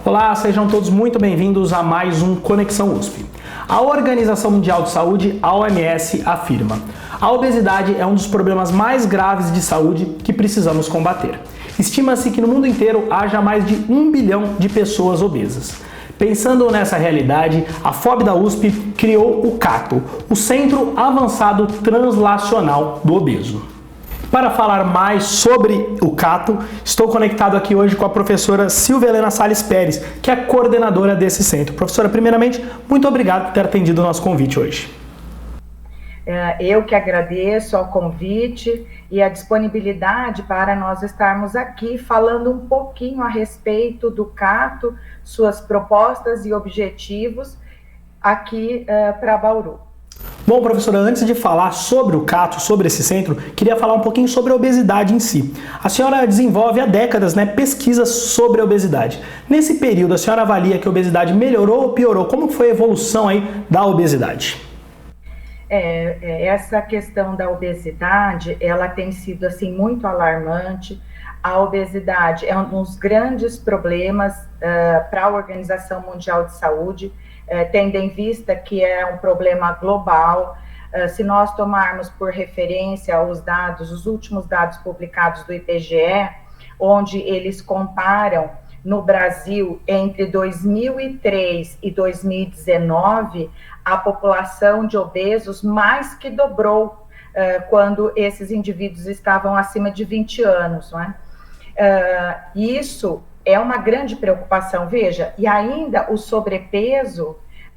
Olá, sejam todos muito bem-vindos a mais um Conexão USP. A Organização Mundial de Saúde, a OMS, afirma: a obesidade é um dos problemas mais graves de saúde que precisamos combater. Estima-se que no mundo inteiro haja mais de 1 bilhão de pessoas obesas. Pensando nessa realidade, a FOB da USP criou o CATO, o Centro Avançado Translacional do Obeso. Para falar mais sobre o CATO, estou conectado aqui hoje com a professora Silvia Helena Salles Pérez, que é a coordenadora desse centro. Professora, primeiramente, muito obrigado por ter atendido o nosso convite hoje. Eu que agradeço ao convite e a disponibilidade para nós estarmos aqui falando um pouquinho a respeito do CATO, suas propostas e objetivos aqui para Bauru. Bom, professora, antes de falar sobre o CATO, sobre esse centro, queria falar um pouquinho sobre a obesidade em si. A senhora desenvolve há décadas, pesquisas sobre a obesidade. Nesse período, a senhora avalia que a obesidade melhorou ou piorou? Como foi a evolução aí da obesidade? Essa questão da obesidade, ela tem sido assim muito alarmante. A obesidade é um dos grandes problemas para a Organização Mundial de Saúde, tendo em vista que é um problema global. Se nós tomarmos por referência os últimos dados publicados do IBGE, onde eles comparam no Brasil, entre 2003 e 2019, a população de obesos mais que dobrou quando esses indivíduos estavam acima de 20 anos, não é? Isso é uma grande preocupação, veja, e ainda o sobrepeso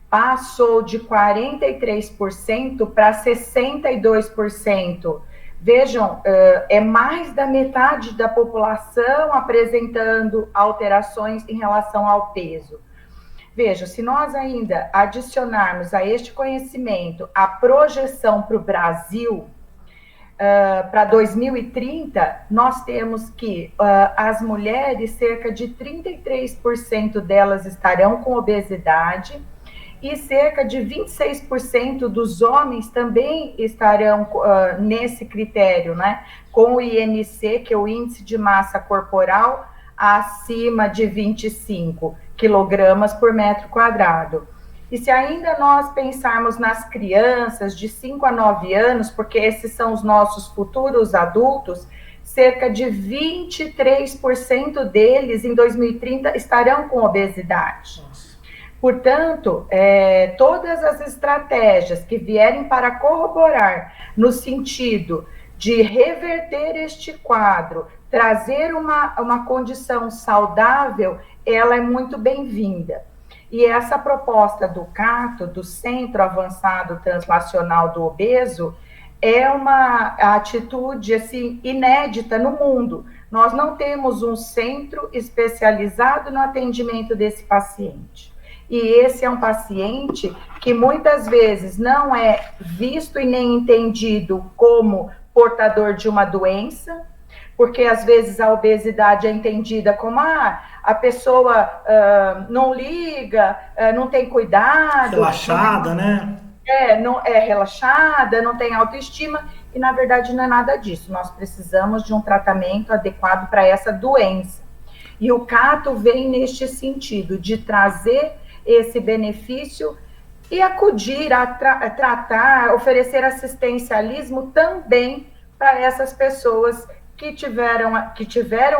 passou de 43% para 62%. Vejam, é mais da metade da população apresentando alterações em relação ao peso. Veja, se nós ainda adicionarmos a este conhecimento a projeção para o Brasil, para 2030, nós temos que as mulheres, cerca de 33% delas estarão com obesidade e cerca de 26% dos homens também estarão nesse critério, com o IMC, que é o Índice de Massa Corporal, acima de 25 quilogramas por metro quadrado. E se ainda nós pensarmos nas crianças de 5 a 9 anos, porque esses são os nossos futuros adultos, cerca de 23% deles em 2030 estarão com obesidade. Portanto, todas as estratégias que vierem para corroborar no sentido de reverter este quadro, trazer uma condição saudável, ela é muito bem-vinda. E essa proposta do CATO, do Centro Avançado Translacional do Obeso, é uma atitude assim, inédita no mundo. Nós não temos um centro especializado no atendimento desse paciente. E esse é um paciente que muitas vezes não é visto e nem entendido como portador de uma doença, porque às vezes a obesidade é entendida como a pessoa não liga, não tem cuidado. Relaxada, Não é relaxada, não tem autoestima, e na verdade não é nada disso. Nós precisamos de um tratamento adequado para essa doença. E o CATO vem neste sentido, de trazer esse benefício e acudir a tratar, oferecer assistencialismo também para essas pessoas que tiveram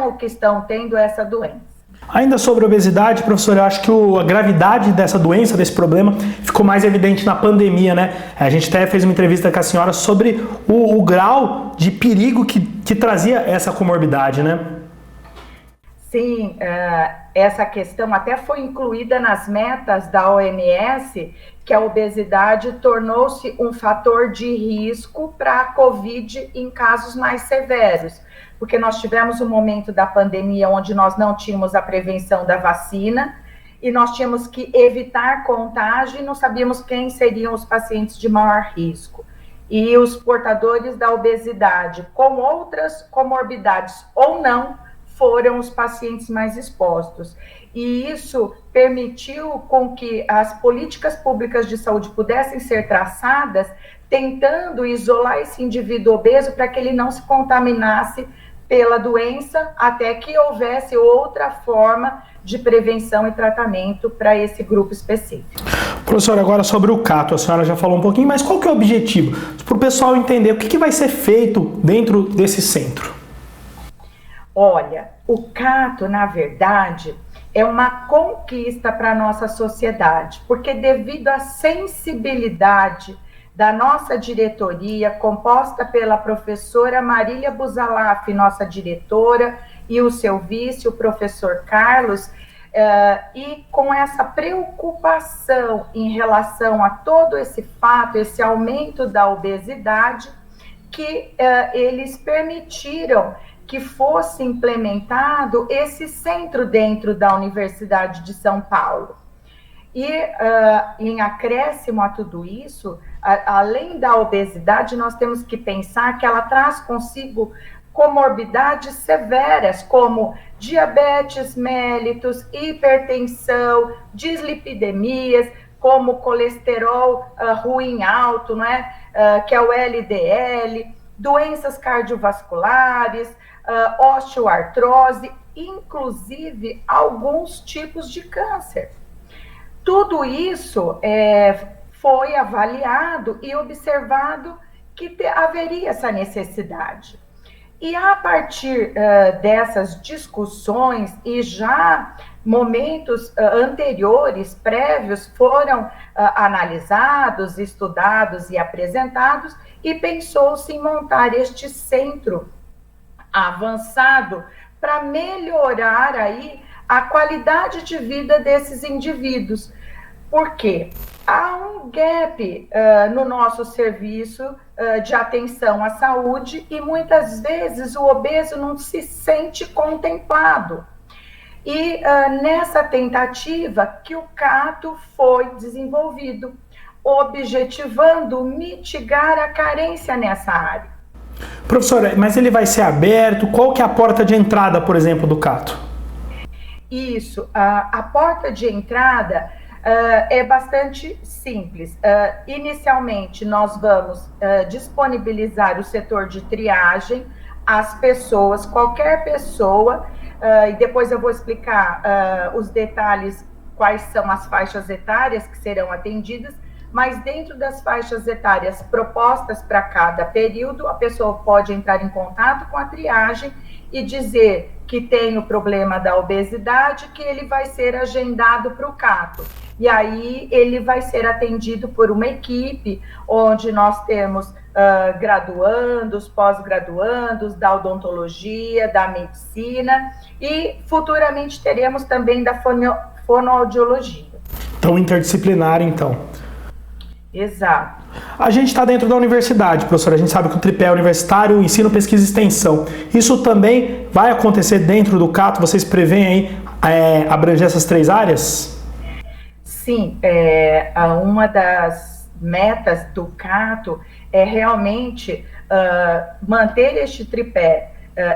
ou que estão tendo essa doença. Ainda sobre a obesidade, professor, eu acho que a gravidade dessa doença, desse problema, ficou mais evidente na pandemia, A gente até fez uma entrevista com a senhora sobre o grau de perigo que trazia essa comorbidade, Sim, essa questão até foi incluída nas metas da OMS, que a obesidade tornou-se um fator de risco para a Covid em casos mais severos, porque nós tivemos um momento da pandemia onde nós não tínhamos a prevenção da vacina e nós tínhamos que evitar contágio e não sabíamos quem seriam os pacientes de maior risco. E os portadores da obesidade com outras comorbidades ou não foram os pacientes mais expostos. E isso permitiu com que as políticas públicas de saúde pudessem ser traçadas, tentando isolar esse indivíduo obeso para que ele não se contaminasse pela doença até que houvesse outra forma de prevenção e tratamento para esse grupo específico. Professora, agora sobre o CATO, a senhora já falou um pouquinho, mas qual que é o objetivo? Para o pessoal entender o que vai ser feito dentro desse centro. Olha, o CATO, na verdade, é uma conquista para a nossa sociedade, porque devido à sensibilidade da nossa diretoria, composta pela professora Marília Busalaf, nossa diretora, e o seu vice, o professor Carlos, e com essa preocupação em relação a todo esse fato, esse aumento da obesidade, que eles permitiram que fosse implementado esse centro dentro da Universidade de São Paulo. E em acréscimo a tudo isso, além da obesidade, nós temos que pensar que ela traz consigo comorbidades severas, como diabetes mellitus, hipertensão, dislipidemias, como colesterol ruim alto, não é? Que é o LDL, doenças cardiovasculares, osteoartrose, inclusive alguns tipos de câncer. Tudo isso foi avaliado e observado que haveria essa necessidade. E a partir dessas discussões e já momentos anteriores, prévios, foram analisados, estudados e apresentados, e pensou-se em montar este centro avançado para melhorar aí a qualidade de vida desses indivíduos. Por quê? Há um gap no nosso serviço de atenção à saúde e muitas vezes o obeso não se sente contemplado. E nessa tentativa que o CATO foi desenvolvido, objetivando mitigar a carência nessa área. Professora, mas ele vai ser aberto? Qual que é a porta de entrada, por exemplo, do CATO? Isso, a porta de entrada é bastante simples. Inicialmente, nós vamos disponibilizar o setor de triagem às pessoas, qualquer pessoa, e depois eu vou explicar os detalhes, quais são as faixas etárias que serão atendidas, mas dentro das faixas etárias propostas para cada período, a pessoa pode entrar em contato com a triagem e dizer que tem o problema da obesidade, que ele vai ser agendado para o CATO. E aí ele vai ser atendido por uma equipe, onde nós temos graduandos, pós-graduandos, da odontologia, da medicina, e futuramente teremos também da fonoaudiologia. Então, interdisciplinar, então. Exato. A gente está dentro da universidade, professora. A gente sabe que o tripé é universitário, ensino, pesquisa e extensão. Isso também vai acontecer dentro do CATO? Vocês preveem aí abranger essas três áreas? Sim, uma das metas do CATO é realmente manter este tripé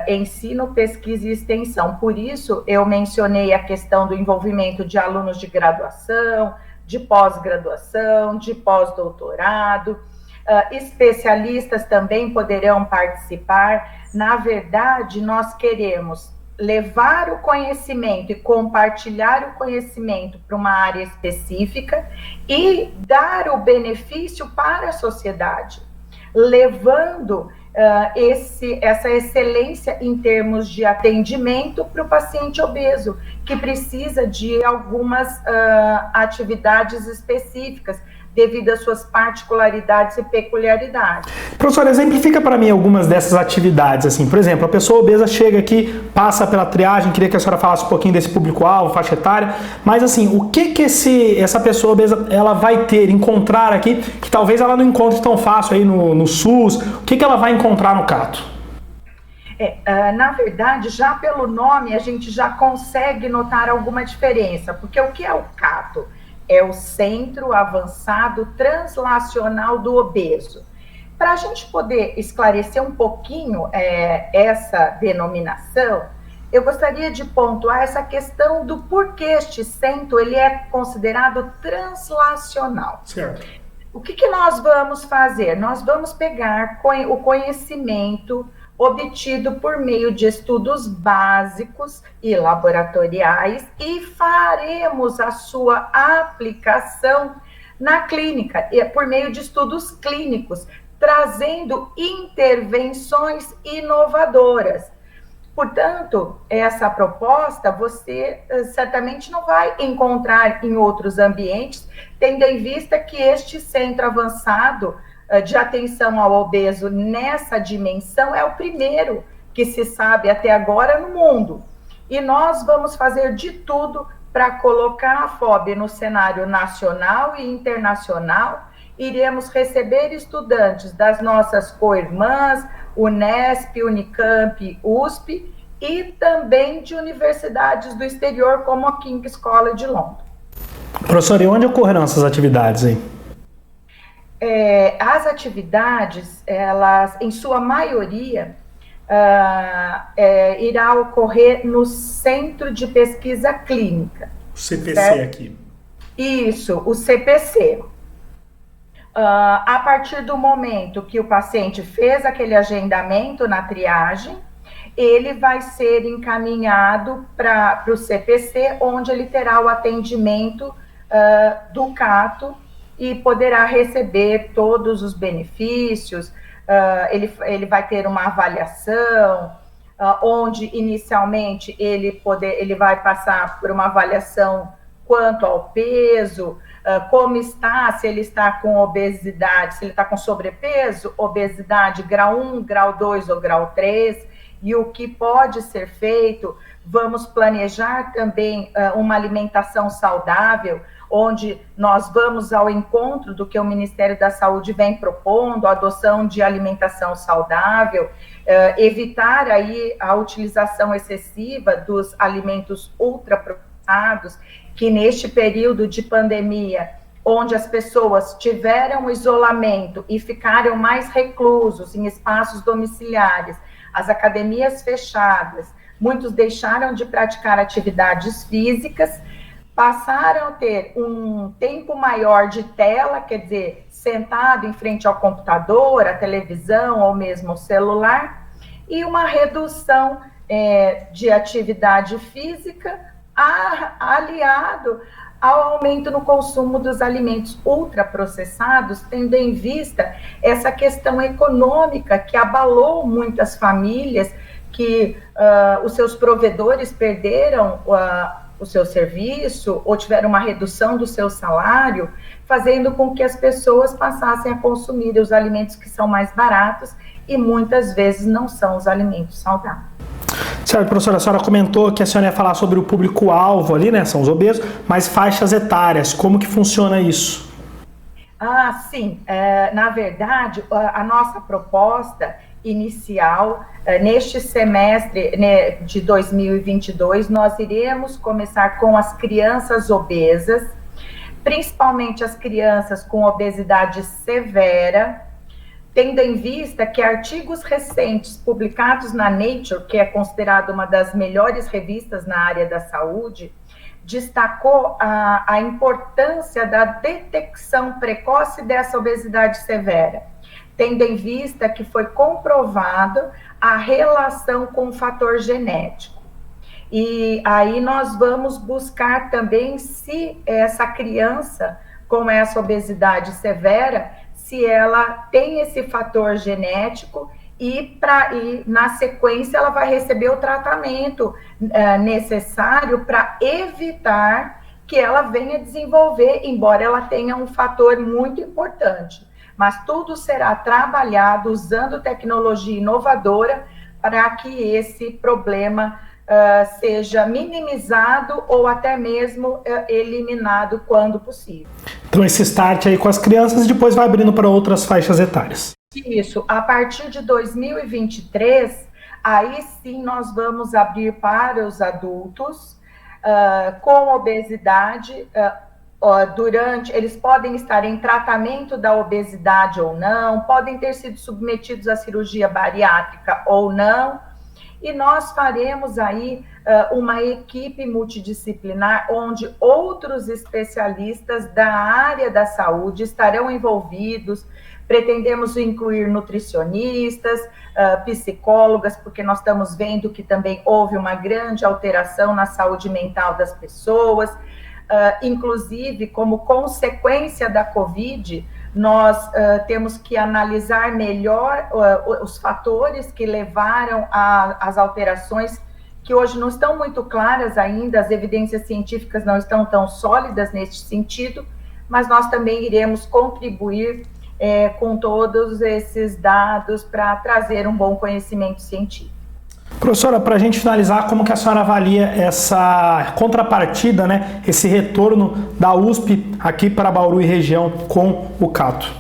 ensino, pesquisa e extensão. Por isso, eu mencionei a questão do envolvimento de alunos de graduação, de pós-graduação, de pós-doutorado, especialistas também poderão participar. Na verdade, nós queremos levar o conhecimento e compartilhar o conhecimento para uma área específica e dar o benefício para a sociedade, levando essa excelência em termos de atendimento para o paciente obeso, que precisa de algumas atividades específicas, devido às suas particularidades e peculiaridades. Professor, exemplifica para mim algumas dessas atividades, assim, por exemplo, a pessoa obesa chega aqui, passa pela triagem, queria que a senhora falasse um pouquinho desse público-alvo, faixa etária, mas assim, o que essa pessoa obesa, ela vai encontrar aqui, que talvez ela não encontre tão fácil aí no SUS, o que ela vai encontrar no CATO? Na verdade, já pelo nome, a gente já consegue notar alguma diferença, porque o que é o CATO? É o Centro Avançado Translacional do Obeso. Para a gente poder esclarecer um pouquinho essa denominação, eu gostaria de pontuar essa questão do porquê este centro ele é considerado translacional. Certo. O que nós vamos fazer? Nós vamos pegar o conhecimento obtido por meio de estudos básicos e laboratoriais, e faremos a sua aplicação na clínica, por meio de estudos clínicos, trazendo intervenções inovadoras. Portanto, essa proposta você certamente não vai encontrar em outros ambientes, tendo em vista que este centro avançado de atenção ao obeso nessa dimensão é o primeiro que se sabe até agora no mundo. E nós vamos fazer de tudo para colocar a FOB no cenário nacional e internacional. Iremos receber estudantes das nossas co-irmãs, Unesp, Unicamp, USP, e também de universidades do exterior, como a King's College London. Professora, e onde ocorrerão essas atividades aí? As atividades, elas, em sua maioria, irá ocorrer no Centro de Pesquisa Clínica. O CPC, certo? Aqui. Isso, o CPC. A partir do momento que o paciente fez aquele agendamento na triagem, ele vai ser encaminhado para o CPC, onde ele terá o atendimento do CATO e poderá receber todos os benefícios. Ele vai ter uma avaliação, onde inicialmente ele vai passar por uma avaliação quanto ao peso, como está, se ele está com obesidade, se ele está com sobrepeso, obesidade grau 1, grau 2 ou grau 3, e o que pode ser feito. Vamos planejar também uma alimentação saudável, onde nós vamos ao encontro do que o Ministério da Saúde vem propondo, a adoção de alimentação saudável, evitar aí a utilização excessiva dos alimentos ultraprocessados, que neste período de pandemia, onde as pessoas tiveram isolamento e ficaram mais reclusos em espaços domiciliares, as academias fechadas, muitos deixaram de praticar atividades físicas, passaram a ter um tempo maior de tela, quer dizer, sentado em frente ao computador, à televisão ou mesmo ao celular, e uma redução de atividade física, aliado ao aumento no consumo dos alimentos ultraprocessados, tendo em vista essa questão econômica que abalou muitas famílias, que os seus provedores perderam o seu serviço ou tiveram uma redução do seu salário, fazendo com que as pessoas passassem a consumir os alimentos que são mais baratos e muitas vezes não são os alimentos saudáveis. Certo, professora, a senhora comentou que a senhora ia falar sobre o público-alvo ali, né, são os obesos, mas faixas etárias, como que funciona isso? Sim, na verdade, a nossa proposta inicial, neste semestre de 2022, nós iremos começar com as crianças obesas, principalmente as crianças com obesidade severa, tendo em vista que artigos recentes publicados na Nature, que é considerada uma das melhores revistas na área da saúde, destacou a importância da detecção precoce dessa obesidade severa, tendo em vista que foi comprovado a relação com o fator genético. E aí nós vamos buscar também se essa criança com essa obesidade severa, se ela tem esse fator genético e na sequência ela vai receber o tratamento necessário para evitar que ela venha desenvolver, embora ela tenha um fator muito importante. Mas tudo será trabalhado usando tecnologia inovadora para que esse problema seja minimizado ou até mesmo eliminado quando possível. Então esse start aí com as crianças e depois vai abrindo para outras faixas etárias. Isso, a partir de 2023, aí sim nós vamos abrir para os adultos com obesidade, eles podem estar em tratamento da obesidade ou não, podem ter sido submetidos à cirurgia bariátrica ou não, e nós faremos aí uma equipe multidisciplinar, onde outros especialistas da área da saúde estarão envolvidos, Pretendemos incluir nutricionistas, psicólogas, porque nós estamos vendo que também houve uma grande alteração na saúde mental das pessoas. Inclusive, como consequência da Covid, nós temos que analisar melhor os fatores que levaram às alterações, que hoje não estão muito claras ainda, as evidências científicas não estão tão sólidas neste sentido, mas nós também iremos contribuir com todos esses dados para trazer um bom conhecimento científico. Professora, para a gente finalizar, como que a senhora avalia essa contrapartida, né, esse retorno da USP aqui para Bauru e região com o Cato?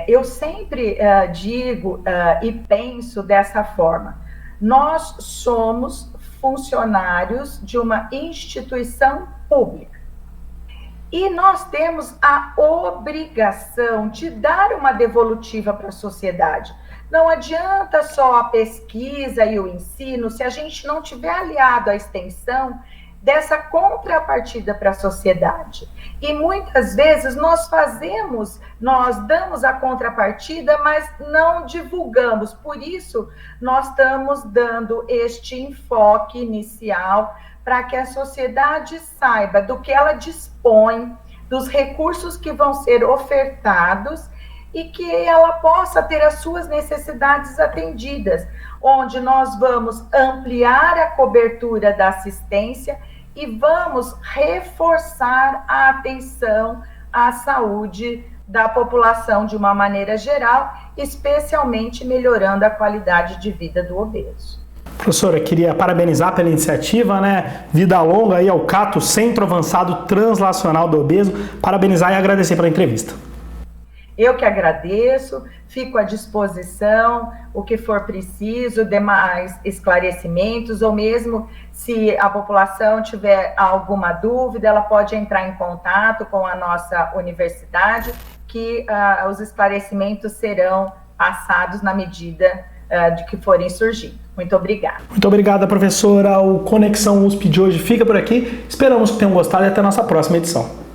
Eu sempre digo e penso dessa forma. Nós somos funcionários de uma instituição pública. E nós temos a obrigação de dar uma devolutiva para a sociedade. Não adianta só a pesquisa e o ensino se a gente não tiver aliado à extensão dessa contrapartida para a sociedade. E muitas vezes nós damos a contrapartida, mas não divulgamos. Por isso, nós estamos dando este enfoque inicial para que a sociedade saiba do que ela dispõe, dos recursos que vão ser ofertados e que ela possa ter as suas necessidades atendidas, onde nós vamos ampliar a cobertura da assistência e vamos reforçar a atenção à saúde da população de uma maneira geral, especialmente melhorando a qualidade de vida do obeso. Professora, queria parabenizar pela iniciativa, né? Vida longa aí ao Cato, Centro Avançado Translacional do Obeso. Parabenizar e agradecer pela entrevista. Eu que agradeço, fico à disposição, o que for preciso, demais esclarecimentos, ou mesmo se a população tiver alguma dúvida, ela pode entrar em contato com a nossa universidade, que os esclarecimentos serão passados na medida de que forem surgindo. Muito obrigada. Muito obrigada, professora. O Conexão USP de hoje fica por aqui. Esperamos que tenham gostado e até a nossa próxima edição.